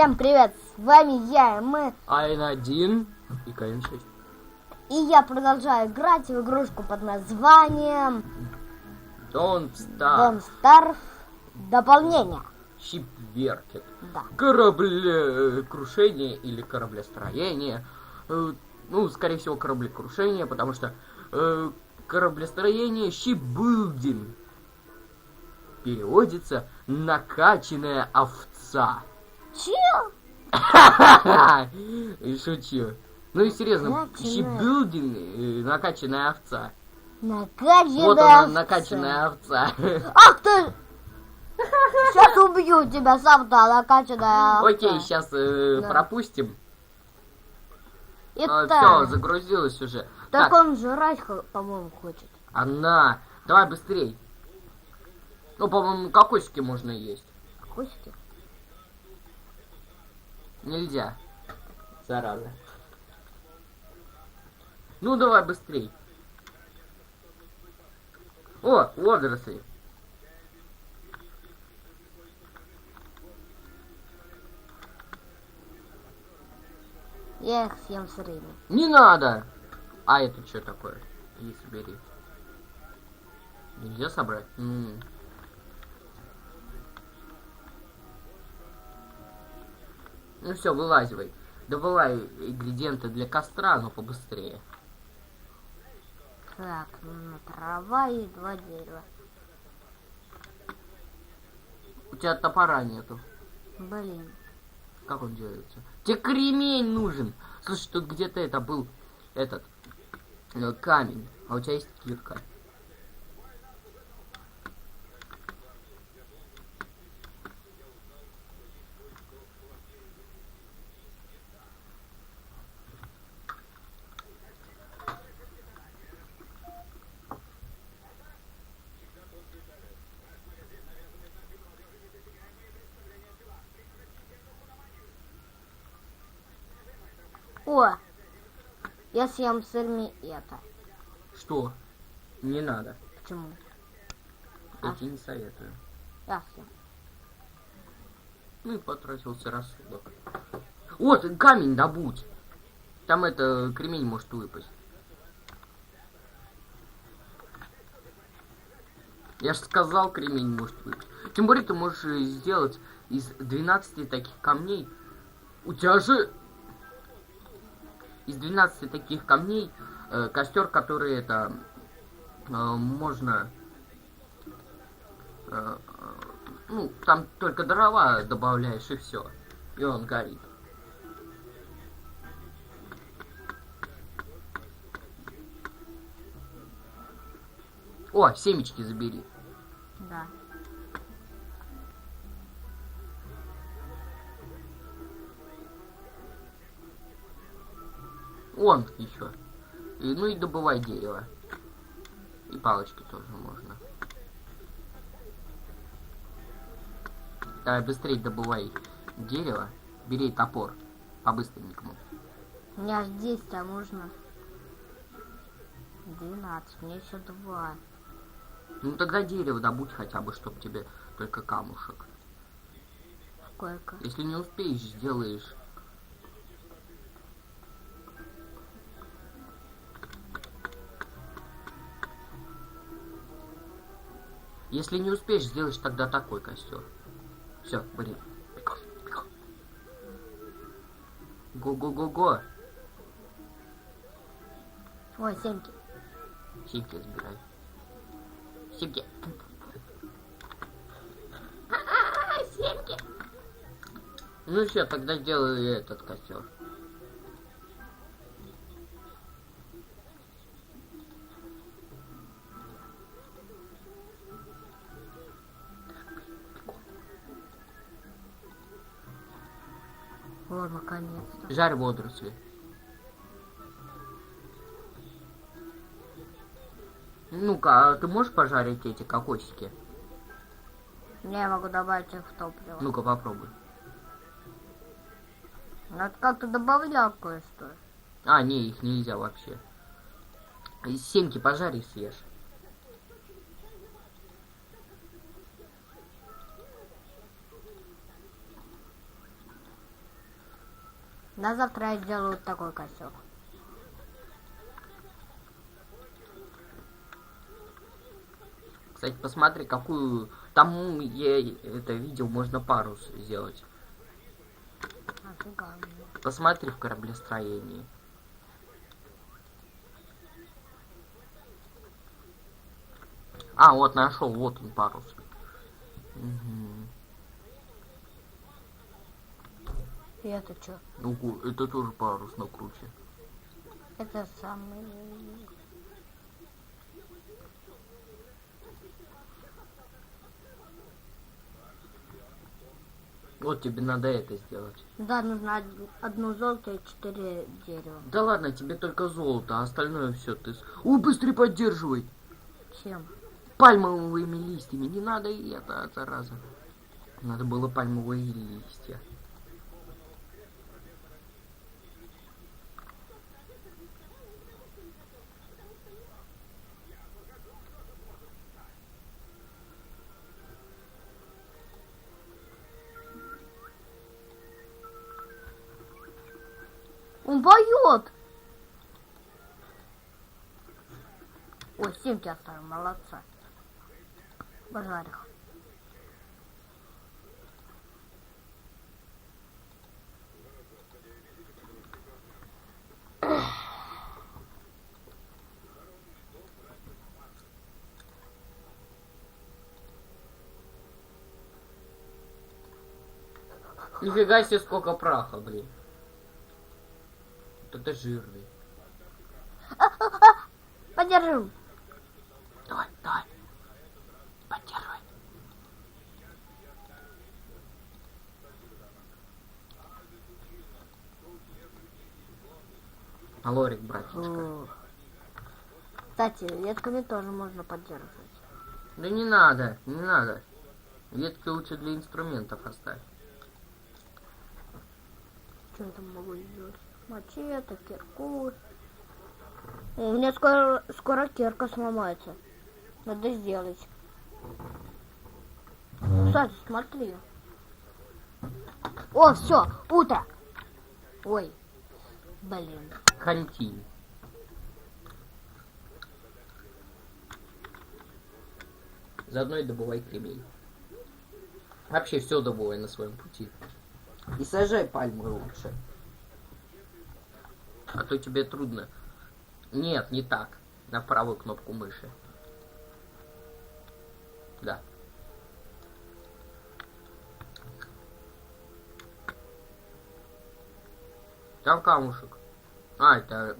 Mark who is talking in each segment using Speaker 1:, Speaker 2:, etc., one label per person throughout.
Speaker 1: Всем привет, с вами я, мы.
Speaker 2: АН1 и КН6.
Speaker 1: И я продолжаю играть в игрушку под названием
Speaker 2: Don't
Speaker 1: Don't
Speaker 2: Starve.
Speaker 1: Starve. Дополнение.
Speaker 2: Shipwrecked.
Speaker 1: Да.
Speaker 2: Кораблекрушение или кораблестроение. Ну, скорее всего, кораблекрушение, потому что кораблестроение shipbuilding переводится накачанная овца.
Speaker 1: Чё?
Speaker 2: И шучу. Ну и серьезно, shipbuilding накачанная овца.
Speaker 1: Накачанная
Speaker 2: Вот она,
Speaker 1: овца.
Speaker 2: накачанная овца.
Speaker 1: Ах ты! Сейчас убью тебя сам-то, накачанная овца.
Speaker 2: Окей, сейчас пропустим.
Speaker 1: Итак,
Speaker 2: Все, загрузилось уже.
Speaker 1: так он жрать, по-моему, хочет.
Speaker 2: Она. Давай быстрей. Ну, по-моему, кокосики можно есть.
Speaker 1: Косики?
Speaker 2: Нельзя. Зараза. Ну, давай быстрей. О, водоросли.
Speaker 1: Я их съем с рыбой.
Speaker 2: Не надо. А это что такое? Иди собери. Нельзя собрать? Ну все, вылазивай. Добывай ингредиенты для костра, но побыстрее.
Speaker 1: Так, трава и 2 дерева.
Speaker 2: У тебя топора нету.
Speaker 1: Блин.
Speaker 2: Как он делается? Тебе кремень нужен. Слушай, тут где-то это был этот камень. А у тебя есть кирка.
Speaker 1: О! Я съем сырми это.
Speaker 2: Что? Не надо.
Speaker 1: Почему?
Speaker 2: Я тебе не советую.
Speaker 1: Я съем.
Speaker 2: Ну и потратился рассудок. Вот, камень добудь. Там это, кремень может выпасть. Я же сказал, кремень может выпасть. Тем более ты можешь сделать из 12 таких камней. У тебя же... Из 12 таких камней костер, который это можно... ну, там только дрова добавляешь и все. И он горит. О, семечки забери.
Speaker 1: Да.
Speaker 2: Он еще. Ну и добывай дерево. И палочки тоже можно. Давай быстрее добывай дерево. Бери топор. По-быстренькому.
Speaker 1: У меня аж 10, а можно 12. Мне еще 2.
Speaker 2: Ну тогда дерево добудь хотя бы, чтобы тебе только камушек.
Speaker 1: Сколько?
Speaker 2: Если не успеешь, сделаешь. Если не успеешь, сделаешь тогда такой костер. Все, блин. Го-го-го-го.
Speaker 1: Ой, семки.
Speaker 2: Симки забирай. Симки. Семки. Ну все, тогда сделай этот костер.
Speaker 1: О, наконец-то.
Speaker 2: Жарь водоросли. Ну-ка, а ты можешь пожарить эти кокосики?
Speaker 1: Я могу добавить их в топливо.
Speaker 2: Ну-ка, попробуй.
Speaker 1: Надо как-то добавлял кое-что.
Speaker 2: А, не, их нельзя вообще. Семки пожарь и съешь.
Speaker 1: На завтра я сделаю такой костюм.
Speaker 2: Кстати, посмотри, какую... Там я это видел, можно парус сделать.
Speaker 1: Офига.
Speaker 2: Посмотри в кораблестроении. А, вот нашел, вот он парус. Угу.
Speaker 1: И это что?
Speaker 2: Ого, это тоже парус на круче.
Speaker 1: Это самый...
Speaker 2: Вот тебе надо это сделать.
Speaker 1: Да, нужно одно золото и 4 дерева.
Speaker 2: Да ладно, тебе только золото, а остальное все ты... Ой, быстрее поддерживай!
Speaker 1: Чем?
Speaker 2: Пальмовыми листьями. Не надо и это, зараза. Надо было пальмовые листья.
Speaker 1: Он поет! Ой, 7 тебя оставил, молодца. Базарих.
Speaker 2: Нифига себе, сколько праха, блин. Вот это жирный.
Speaker 1: Подержи.
Speaker 2: Давай, давай. Поддерживай. Алорик, братишка.
Speaker 1: Кстати, ветками тоже можно поддерживать.
Speaker 2: Да не надо, не надо. Ветки лучше для инструментов оставь.
Speaker 1: Что я там могу сделать? Мачете, кирку. У меня скоро кирка сломается. Надо сделать. Кстати, смотри. О, все, утро. Ой, блин.
Speaker 2: Хантин. Заодно и добывай кремень. Вообще все добывай на своем пути. И сажай пальмы лучше. А то тебе трудно. Нет, не так. На правую кнопку мыши. Да. Там камушек. А, это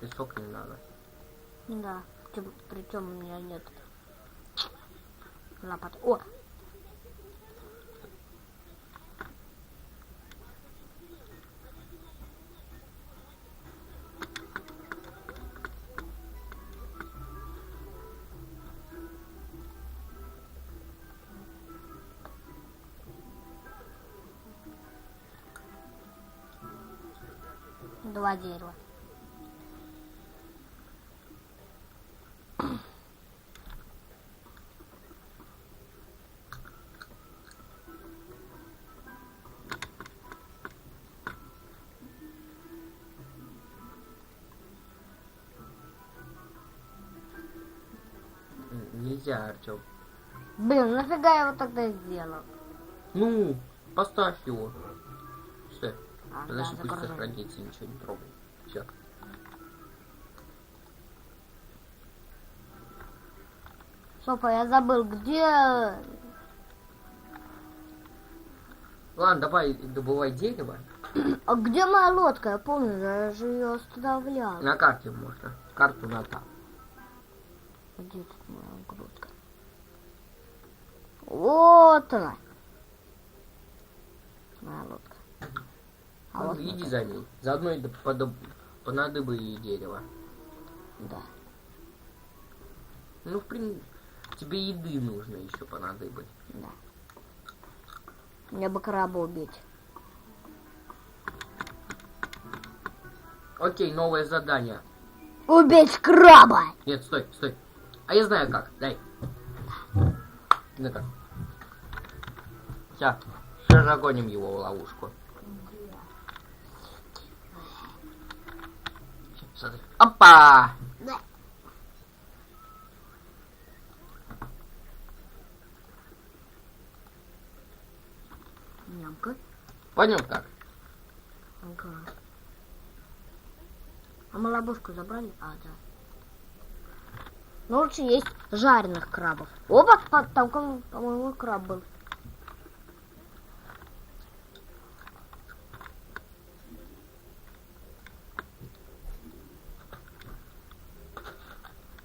Speaker 2: песок не надо.
Speaker 1: Да, причем у меня нет лопаты. О! Два дерева.
Speaker 2: Нельзя, Артем.
Speaker 1: Блин, нафига я его тогда сделал?
Speaker 2: Ну, поставь его. Все.
Speaker 1: А,
Speaker 2: Подожди,
Speaker 1: да,
Speaker 2: пусть
Speaker 1: загружу.
Speaker 2: сохранится, ничего не трогай. Все.
Speaker 1: Сопа, я забыл, где...
Speaker 2: Ладно, давай добывай дерево.
Speaker 1: А где моя лодка? Я помню, я же ее оставлял.
Speaker 2: На карте можно. Карту на там.
Speaker 1: Где тут моя лодка? Вот она. Моя лодка. А
Speaker 2: Ну,
Speaker 1: вот
Speaker 2: иди
Speaker 1: лодка.
Speaker 2: за ней. Заодно и понадобы и дерево.
Speaker 1: Да.
Speaker 2: Ну, в принципе, тебе еды нужно еще понадобить.
Speaker 1: Да. Мне бы краба убить.
Speaker 2: Окей, новое задание.
Speaker 1: Убить краба!
Speaker 2: Нет, стой, стой. А я знаю как. Дай. Ну-ка. Сейчас загоним его в ловушку. Смотри. Опа!
Speaker 1: Да. Нямка.
Speaker 2: Понял как?
Speaker 1: Ага. А мы ловушку забрали? А, да. Но лучше есть жареных крабов. Опа, там, по-моему, краб был.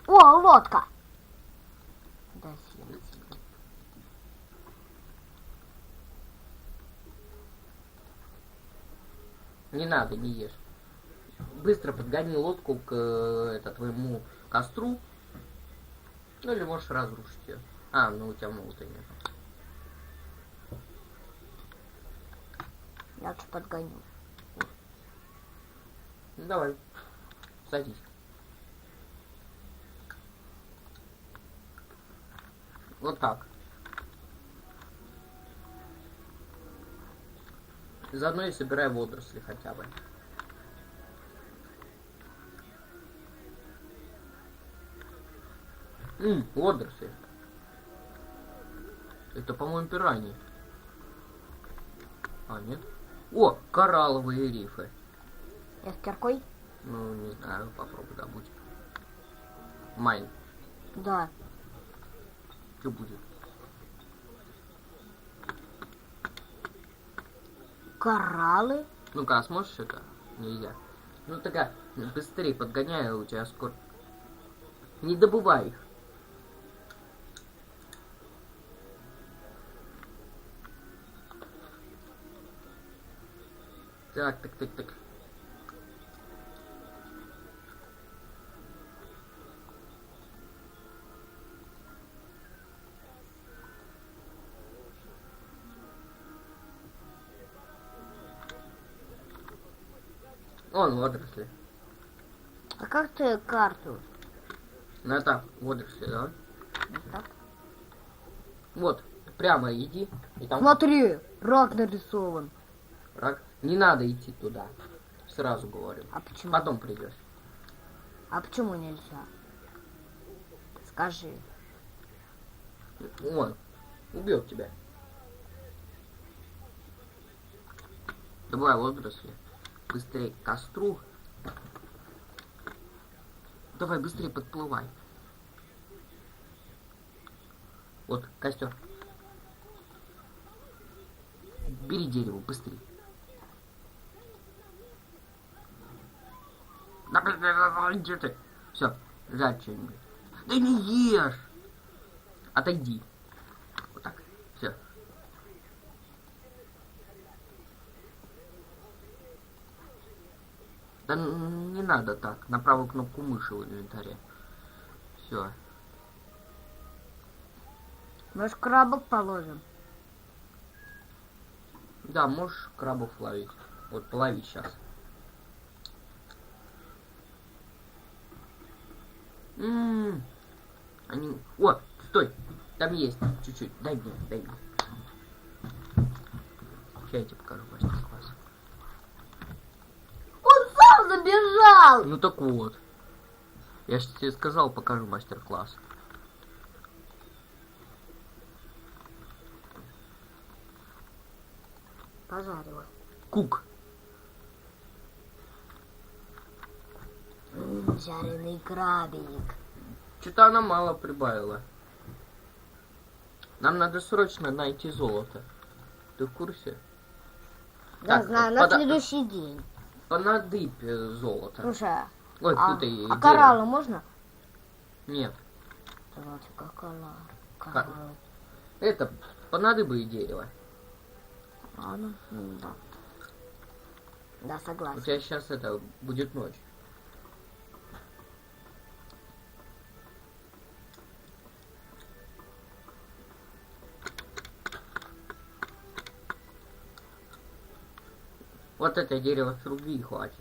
Speaker 1: О, лодка! Да, съем тебе.
Speaker 2: Не надо, не ешь. Быстро подгони лодку к твоему костру. Ну или можешь разрушить ее. А, ну у тебя молота нет.
Speaker 1: Я лучше подгоню.
Speaker 2: Ну давай, садись. Вот так. Заодно и собирай водоросли хотя бы. Водоросли. Это, по-моему, пираньи. А, нет? О, коралловые рифы.
Speaker 1: Я с киркой?
Speaker 2: Ну, не знаю, попробуй добудь. Майн.
Speaker 1: Да.
Speaker 2: Что будет?
Speaker 1: Кораллы?
Speaker 2: Ну-ка, а сможешь это? Нельзя. Ну такая, быстрее подгоняй, у тебя скоро. Не добывай их. Так. Вон водоросли.
Speaker 1: А как ты карту?
Speaker 2: Ну это водоросли, да?
Speaker 1: Вот так?
Speaker 2: Вот, прямо иди. И там
Speaker 1: Смотри, рак нарисован.
Speaker 2: рак. Не надо идти туда. Сразу говорю.
Speaker 1: А почему?
Speaker 2: Потом придешь.
Speaker 1: А почему нельзя? Скажи.
Speaker 2: Он убьет тебя. Давай водоросли. Быстрее к костру. Давай быстрее подплывай. Вот, костер. Бери дерево, быстрее. Где ты? Все, жать что-нибудь. Да не ешь! Отойди. Вот так. Все. Да не надо так. На правую кнопку мыши в инвентаре. Все.
Speaker 1: Может, крабов положим?
Speaker 2: Да, можешь крабов ловить. Вот полови сейчас. Они... О, стой! Там есть чуть-чуть. Дай мне. Сейчас я тебе покажу мастер-класс.
Speaker 1: Он сам забежал!
Speaker 2: Ну так вот. Я же тебе сказал, покажу мастер-класс.
Speaker 1: Пожарила.
Speaker 2: Кук.
Speaker 1: Жареный крабик.
Speaker 2: Что-то она мало прибавила. Нам надо срочно найти золото. Ты в курсе?
Speaker 1: Да,
Speaker 2: Так,
Speaker 1: знаю, на следующий день.
Speaker 2: Понадыбь золото.
Speaker 1: Слушай,
Speaker 2: Ой,
Speaker 1: а
Speaker 2: дерево.
Speaker 1: кораллы можно?
Speaker 2: Нет.
Speaker 1: Давайте как кораллы.
Speaker 2: Это понадыбай дерево.
Speaker 1: Ладно, да. Да,
Speaker 2: У
Speaker 1: согласен.
Speaker 2: тебя сейчас это будет ночь. Вот это дерево сруби и хватит.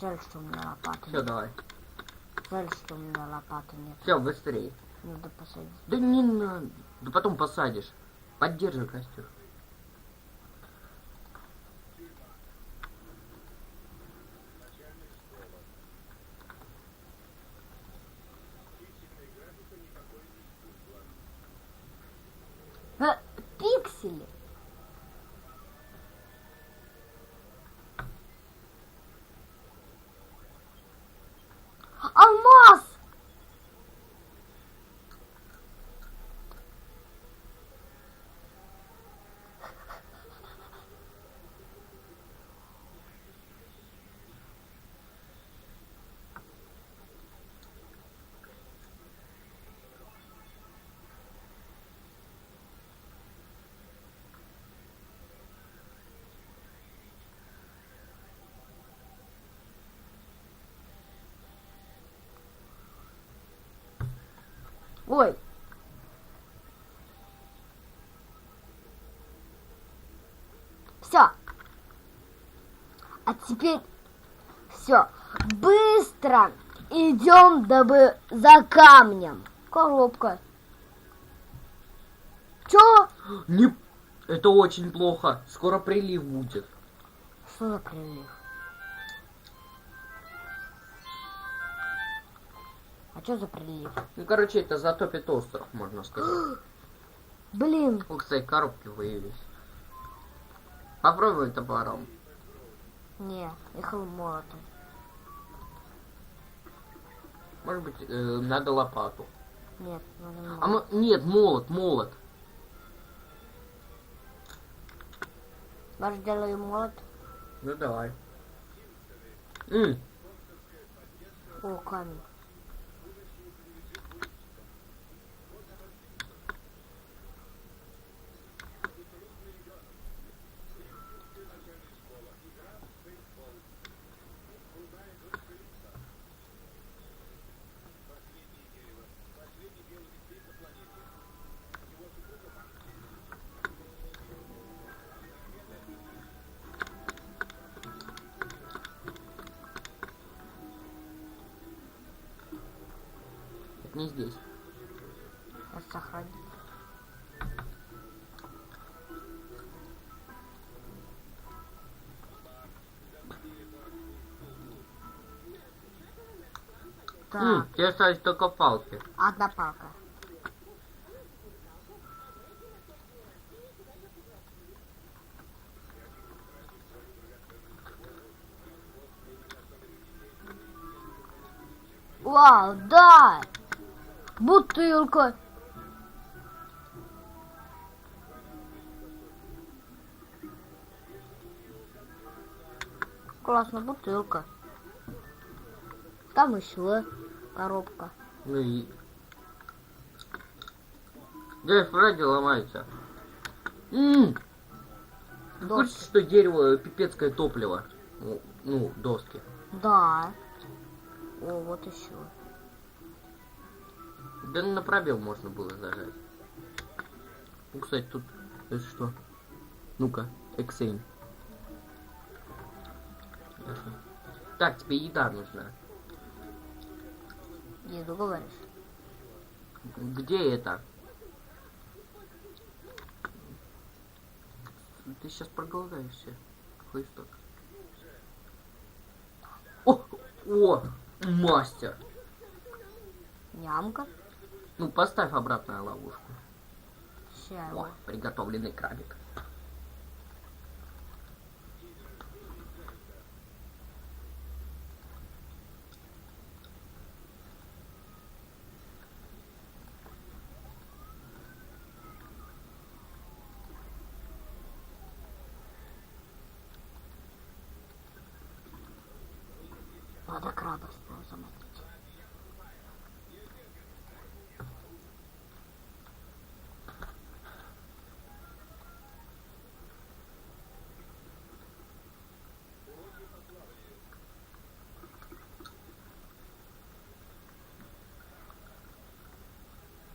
Speaker 1: Жаль, что у меня лопаты
Speaker 2: Все,
Speaker 1: нет.
Speaker 2: давай.
Speaker 1: Жаль, что у меня лопаты нет.
Speaker 2: Все, быстрее.
Speaker 1: Надо посадить.
Speaker 2: Да не надо. Да потом посадишь. Поддержи костер.
Speaker 1: повесили. Алмаз! Ой. Все. А теперь все. Быстро идем дабы за камнем. Коробка. Чё?
Speaker 2: Не... Это очень плохо. Скоро прилив будет.
Speaker 1: Что за прилив? А что за прилив?
Speaker 2: Ну, короче, это затопит остров, можно сказать.
Speaker 1: Блин.
Speaker 2: О, кстати, коробки выявились. Попробуй топором.
Speaker 1: Не, ехал молотом.
Speaker 2: Может быть, надо лопату.
Speaker 1: Нет, надо молот.
Speaker 2: А нет, молот.
Speaker 1: Может, делаю молот?
Speaker 2: Ну, давай.
Speaker 1: О, камень.
Speaker 2: Это не здесь.
Speaker 1: Сейчас сохранить. Так,
Speaker 2: Тебе остались только палки.
Speaker 1: одна палка. Вау, да! Бутылка. Классно, бутылка. Там еще коробка.
Speaker 2: Ну и... Здесь вроде ломается. Ты хочешь, что дерево пипецкое топливо? Ну, доски.
Speaker 1: Да. О, вот еще.
Speaker 2: Да на пробел можно было зажать. Ну, кстати, тут... Это что? Ну-ка, Эксейн. Так, тебе еда нужна.
Speaker 1: Еду говоришь?
Speaker 2: Где это? Ты сейчас проголодаешься. Какой что? О, мастер.
Speaker 1: Нямка.
Speaker 2: Ну, поставь обратно ловушку.
Speaker 1: Ща
Speaker 2: О,
Speaker 1: его.
Speaker 2: приготовленный крабик.
Speaker 1: Надо краба снова замочить.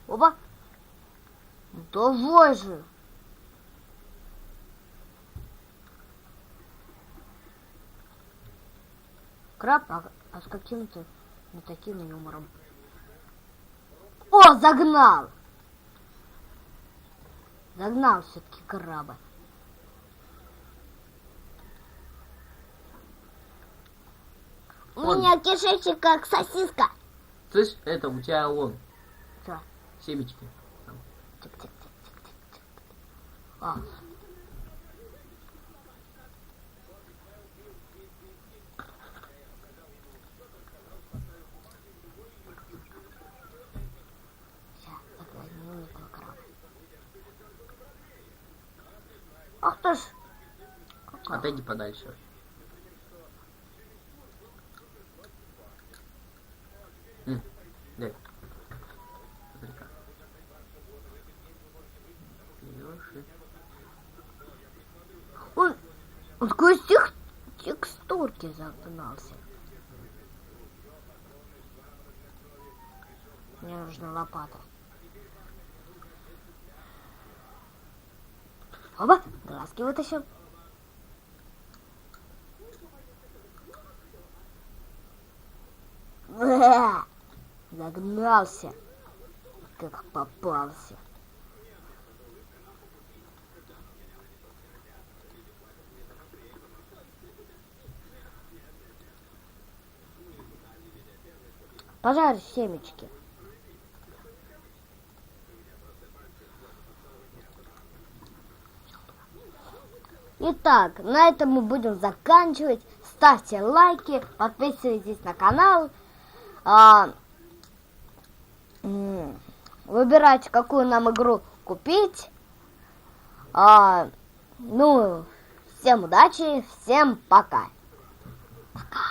Speaker 1: Опа! Давай же! Краб, а с каким-то не таким юмором. О, загнал! Загнал все-таки краба. У меня кишечник как сосиска.
Speaker 2: Слышь, это у тебя вон
Speaker 1: Что?
Speaker 2: семечки.
Speaker 1: Тик-тик-тик-тик-тик-тик. А. Сейчас, заглянем этого краба. Ах ты ж.
Speaker 2: Отойди подальше. Дай. Смотри-ка. Берёшь
Speaker 1: Он сквозь текстурки загнался. Мне нужна лопата. Оба, глазки вытащил. Загнался, как попался. Пожарь семечки. Итак, на этом мы будем заканчивать. Ставьте лайки, подписывайтесь на канал. Выбирайте, какую нам игру купить. Ну, всем удачи, всем пока. Пока.